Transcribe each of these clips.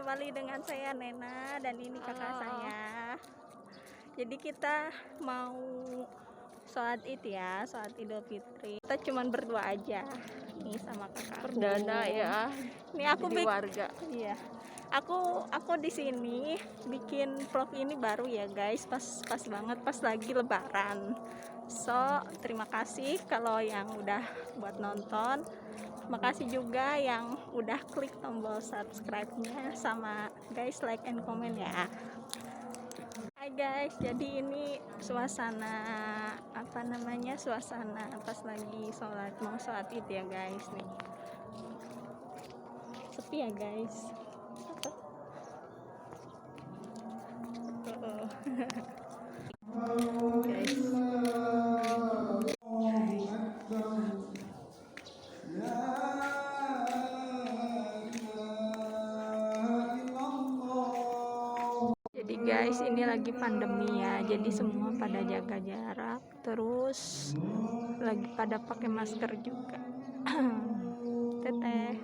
kembali dengan saya Nena dan ini kakak saya. Jadi kita mau sholat id ya, sholat Idul Fitri. Kita cuman berdua aja nih sama kakak. Perdana ya. Ini aku di warga. Iya. Aku di sini bikin vlog ini baru ya guys, pas banget pas lagi lebaran. So, terima kasih kalau yang udah buat nonton. Makasih juga yang udah klik tombol subscribe-nya, sama guys like and comment ya. Hai guys, jadi ini suasana suasana pas lagi mau sholat id ya guys nih. Sepi ya guys. Guys. Jadi guys, ini lagi pandemi ya, jadi semua pada jaga jarak, terus lagi pada pakai masker juga. Teteh.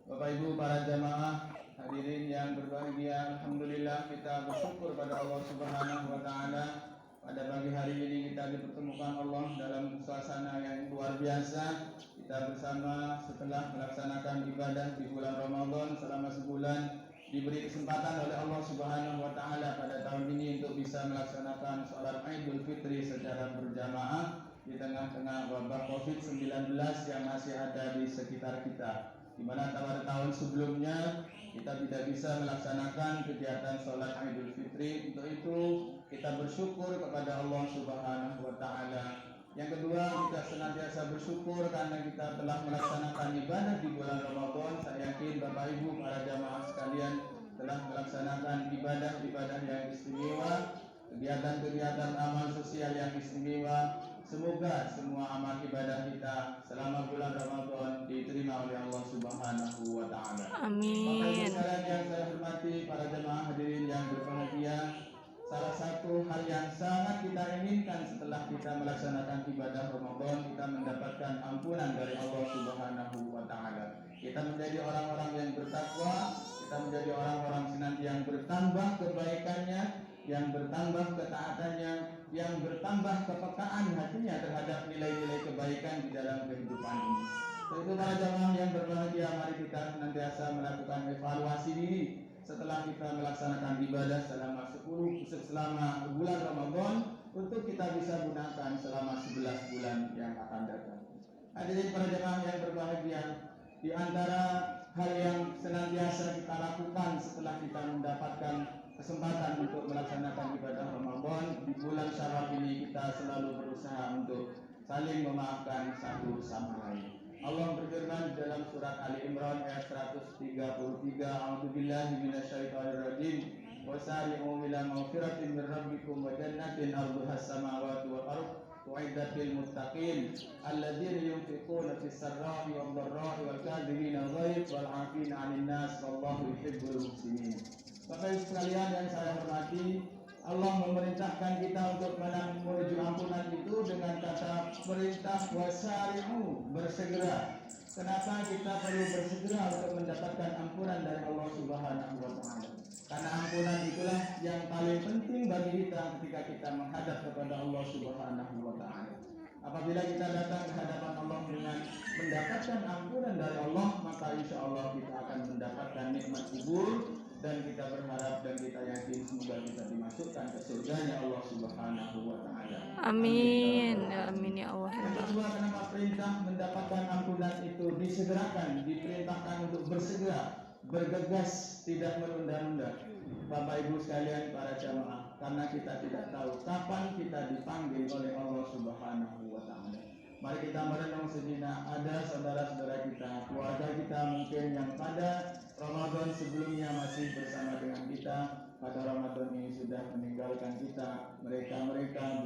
Bapak Ibu para jamaah hadirin yang berbahagia, alhamdulillah kita bersyukur pada Allah Subhanahu wa taala. Pada pagi hari ini kita dipertemukan Allah dalam suasana yang luar biasa. Kita bersama setelah melaksanakan ibadah di bulan Ramadan selama sebulan, diberi kesempatan oleh Allah Subhanahu wa taala pada tahun ini untuk bisa melaksanakan sholat Idul Fitri secara berjamaah di tengah-tengah wabah Covid-19 yang masih ada di sekitar kita. Di mana pada tahun sebelumnya kita tidak bisa melaksanakan kegiatan sholat Idul Fitri. Untuk itu kita bersyukur kepada Allah Subhanahu wa taala. Yang kedua, kita senantiasa bersyukur karena kita telah melaksanakan ibadah di bulan Ramadan. Saya yakin Bapak Ibu para jamaah sekalian telah melaksanakan ibadah-ibadah yang istimewa, kegiatan-kegiatan amal sosial yang istimewa. Semoga semua amal ibadah kita selama bulan Ramadan diterima oleh Allah Subhanahu wa taala. Amin. Bapak Ibu yang saya hormati, para jemaah hadirin yang berbahagia, salah satu hal yang sangat kita inginkan setelah kita melaksanakan ibadah Ramadan, kita mendapatkan ampunan dari Allah Subhanahu wa taala. Kita menjadi orang-orang yang bertakwa, kita menjadi orang-orang senantiasa yang bertambah kebaikannya, yang bertambah ketaatannya, yang bertambah kepekaan hatinya terhadap nilai-nilai kebaikan di dalam kehidupan ini. Tentu para jamaah yang berbahagia, mari kita senantiasa melakukan evaluasi diri setelah kita melaksanakan ibadah selama bulan Ramadan untuk kita bisa gunakan selama 11 bulan yang akan datang. Hadirin para jamaah yang berbahagia, di antara hal yang senantiasa kita lakukan setelah kita mendapatkan kesempatan untuk melaksanakan ibadah Ramadan di bulan Syawal ini, kita selalu berusaha untuk saling memaafkan satu sama lain. Allah berfirman dalam surat Ali Imran ayat 133, A'udzubillahi minasyaitonirrajim, wasari'u ila maghfiratin min rabbikum wa jannatin 'arduhas samawati wal ardh u'iddat lil muttaqin alladzina yunfiquna fis sarra'i wad dharra'i wal kadhibina al-ghayz wal 'afina 'anil nas wallahu yuhibbul muhsinin. Bapak Ibu sekalian yang saya hormati, Allah memerintahkan kita untuk menuju ampunan itu dengan kata perintah wasari'u, bersegera. Kenapa kita perlu bersegera untuk mendapatkan ampunan dari Allah Subhanahu wa taala? Karena ampunan itulah yang paling penting bagi kita ketika kita menghadap kepada Allah Subhanahu wa taala. Apabila kita datang ke hadapan Allah dengan mendapatkan ampunan dari Allah, maka insya Allah kita akan mendapatkan nikmat kubur, dan kita berharap dan kita yakin semoga kita dimasukkan ke surganya Allah Subhanahu wa taala. Amin. Amin ya Allah. Yang kedua, kenapa perintah mendapatkan ampunan itu disegerakan, diperintahkan untuk bersegera, bergegas, tidak menunda-nunda. Bapak Ibu sekalian para jamaah, karena kita tidak tahu kapan kita dipanggil oleh Allah Subhanahu wa taala. Mari kita merenung sejenak. Ada saudara-saudara kita, keluarga kita mungkin yang pada Ramadan sebelumnya masih bersama dengan kita, pada Ramadan ini sudah meninggalkan kita. Mereka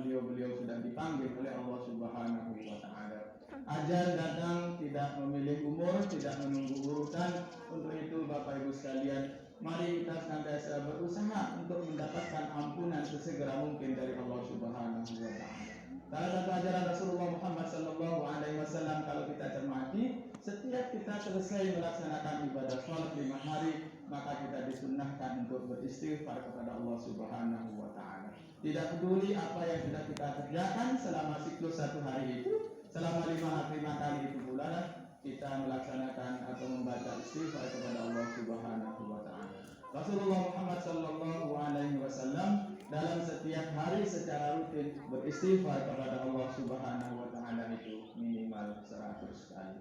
beliau sudah dipanggil oleh Allah Subhanahu wa taala. Ajal datang tidak memilih umur, tidak menunggu urutan. Untuk itu Bapak Ibu sekalian, Mari kita senantiasa berusaha untuk mendapatkan ampunan sesegera mungkin dari Allah Subhanahu wa taala. Salah satu ajaran Rasulullah Muhammad sallallahu alaihi wasallam kalau kita cermati, setiap kita selesai melaksanakan ibadah sholat 5 hari, maka kita disunnahkan untuk beristighfar kepada Allah Subhanahu wa taala. Tidak peduli apa yang sudah kita kerjakan selama siklus 1 hari itu, selama 5 kali itu bulan, kita melaksanakan atau membaca istighfar kepada Allah Subhanahu wa taala. Rasulullah Muhammad sallallahu alaihi wasallam dalam setiap hari secara rutin beristighfar kepada Allah Subhanahu wa taala itu minimal 100 kali.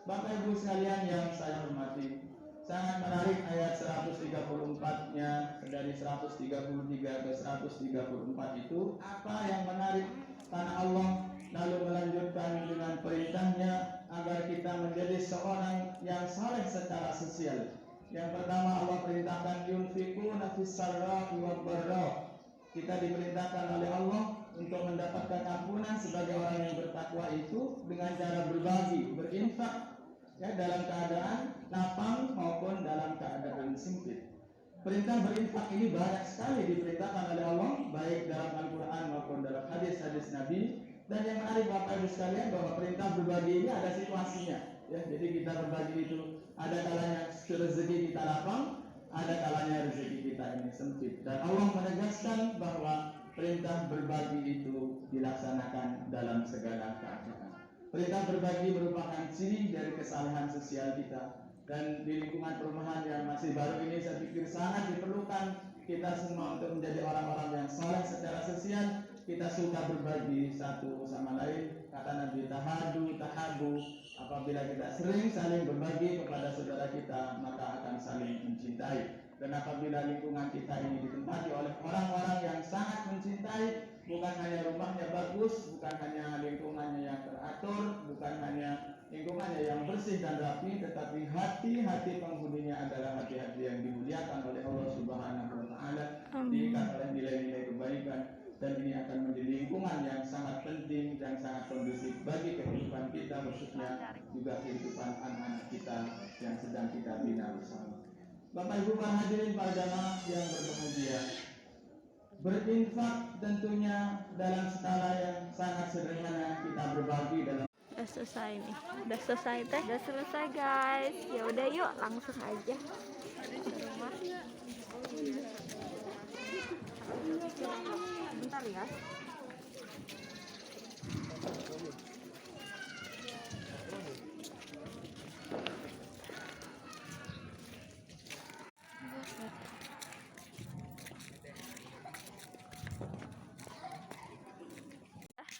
Bapak Ibu sekalian yang saya hormati, sangat menarik ayat 134-nya dari 133 ke 134 itu. Apa yang menarik? Karena Allah lalu melanjutkan dengan perintahnya agar kita menjadi seorang yang saleh secara sosial. Yang pertama, Allah perintahkan yunfiquna fis sarra'i wad dharra. Kita diperintahkan oleh Allah untuk mendapatkan ampunan sebagai orang yang bertakwa itu dengan cara berbagi, berinfak, ya, dalam keadaan lapang maupun dalam keadaan sempit. Perintah berinfak ini banyak sekali diperintahkan oleh Allah, baik dalam Al-Quran maupun dalam hadis-hadis Nabi. Dan yang menarik Bapak Ibu sekalian, bahwa perintah berbagi ini ada situasinya. Ya, jadi kita berbagi itu ada kalanya rezeki kita lapang, ada kalanya rezeki kita ini sempit. Dan Allah menegaskan bahwa perintah berbagi itu dilaksanakan dalam segala keadaan. Perintah berbagi merupakan ciri dari kesalahan sosial kita. Dan di lingkungan perumahan yang masih baru ini, saya pikir sangat diperlukan kita semua untuk menjadi orang-orang yang saleh secara sosial. Kita suka berbagi satu sama lain. Kata Nabi, tahabu. Apabila kita sering saling berbagi kepada saudara kita, maka akan saling mencintai. Dan apabila lingkungan kita ini ditempati oleh orang-orang yang sangat mencintai, bukan hanya rumahnya bagus, bukan hanya lingkungannya yang teratur, bukan hanya lingkungannya yang bersih dan rapi, tetapi hati-hati penghuninya adalah hati-hati yang dimuliakan oleh Allah Subhanahu wa taala, diikat oleh nilai-nilai kebaikan. Dan ini akan menjadi lingkungan yang sangat penting dan sangat kondusif bagi kehidupan kita, khususnya juga kehidupan anak-anak kita yang sedang kita bina bersama. Bapak Ibu para hadirin, para jamaah yang berbahagia, berinfak tentunya dalam skala yang sangat sederhana. Kita berbagi dalam. Udah selesai nih, udah selesai teh, udah selesai guys. Ya udah yuk langsung aja ke rumah. Bentar ya.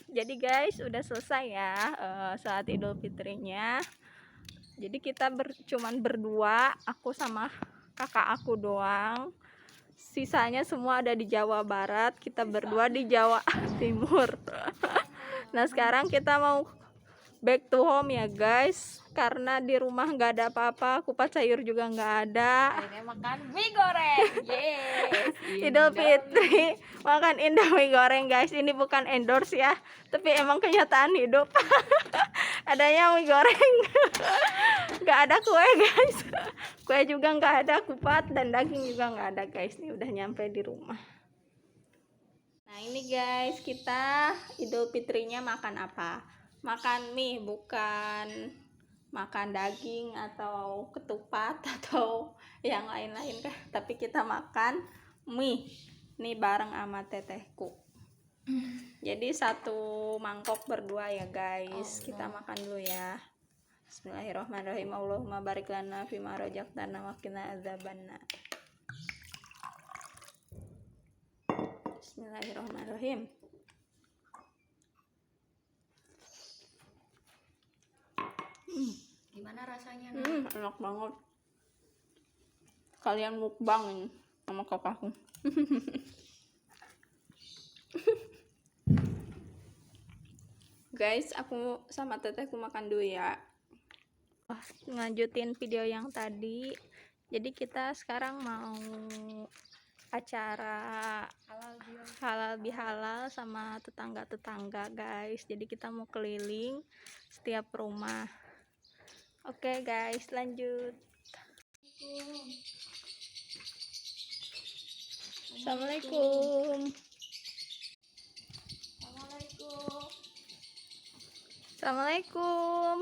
Jadi guys, udah selesai ya saat Idul Fitrinya. Jadi kita cuman berdua, aku sama kakak aku doang. Sisanya semua ada di Jawa Barat, kita berdua di Jawa Timur. Nah sekarang kita mau back to home ya guys, karena di rumah nggak ada apa-apa, kupat sayur juga nggak ada. Akhirnya makan mie goreng. Yes. Idul Fitri makan Indomie goreng guys. Ini bukan endorse ya, tapi emang kenyataan hidup. Adanya mie goreng. Nggak ada kue guys. Kue juga nggak ada, kupat dan daging juga nggak ada guys. Nih udah nyampe di rumah. Nah ini guys, kita Idul Fitrinya makan apa? Makan mie, bukan makan daging atau ketupat atau yang lain-lain kah, tapi kita makan mie nih bareng sama tetehku. Jadi satu mangkok berdua ya guys. Kita makan dulu ya. Bismillahirrahmanirrahim. Allahumma barik lana fima razaqtana wa qina adzabannar. Bismillahirrahmanirrahim. Gimana rasanya? Enak banget. Kalian mukbang sama kakakku. Guys, aku sama tetehku makan dulu ya. Lanjutin video yang tadi. Jadi kita sekarang mau acara halal bihalal sama tetangga-tetangga guys. Jadi kita mau keliling setiap rumah. Oke guys, lanjut. Assalamualaikum. Assalamualaikum. Assalamualaikum.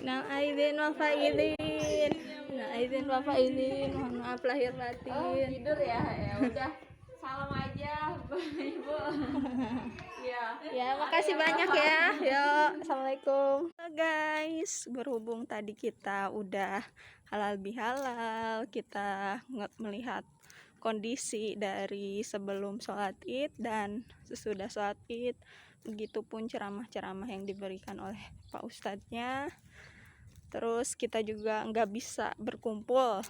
Nah, aidin wal faizin. Nah, aidin wal faizin. Mohon maaf lahir batin. Tidur ya? Ya udah. Salam aja, Ibu. Ya. Ya, makasih banyak ya. Yuk, assalamualaikum. Halo guys, berhubung tadi kita udah halal bihalal, kita melihat kondisi dari sebelum sholat id dan sesudah sholat id, begitupun ceramah-ceramah yang diberikan oleh Pak Ustadznya. Terus kita juga nggak bisa berkumpul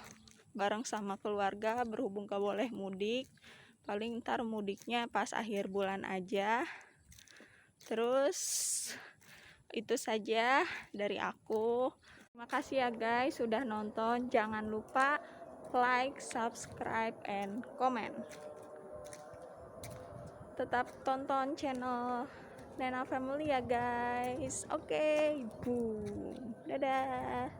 bareng sama keluarga berhubung gak boleh mudik, paling ntar mudiknya pas akhir bulan aja. Terus itu saja dari aku. Terima kasih ya guys sudah nonton. Jangan lupa like, subscribe, and comment. Tetap tonton channel Nena Family ya guys. Oke, boom. Dadah.